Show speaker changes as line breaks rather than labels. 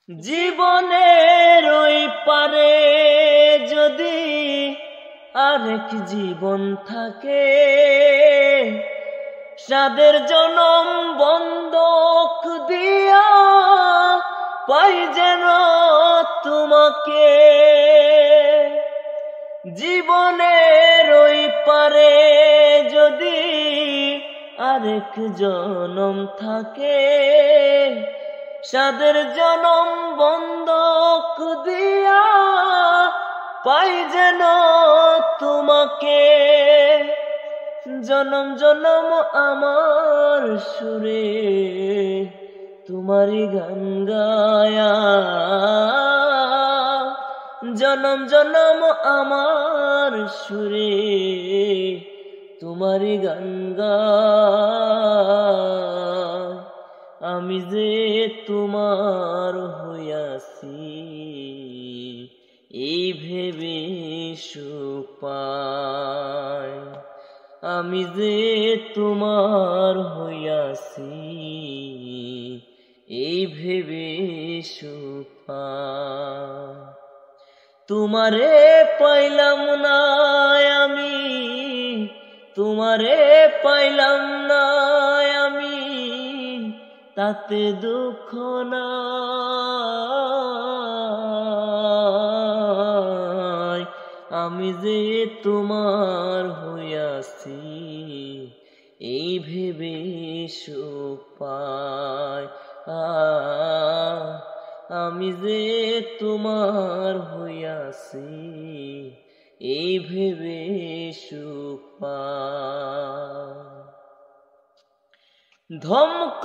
জীবনের ওই পারে যদি আরেক জীবন থাকে, সাদের জনম বন্ধক দিয়া পাই যেন তোমাকে। জীবনের ওই পারে যদি আরেক জনম থাকে, সাদের জনম বন্ধক দিয়া পাই যেন তোমাকে। জনম জনম আমার সুরে তোমারই গান গায়া, জনম জনম আমার সুরে তোমারই গান গায়। আমি যে তোমার হইয়াছি এই ভেবে সুখ পাই, আমি যে তোমার হইয়াছি এই ভেবে সুখ পাই। তোমারে পাইলাম না আমি, তোমারে পাইলাম না আমি, তাতে দুঃখ নাই। আমি যে তোমার হইয়াছি এই ভেবে সুখ পাই। আমি যে তোমার হইয়াছি এই ভেবে সুখ পাই। ধমক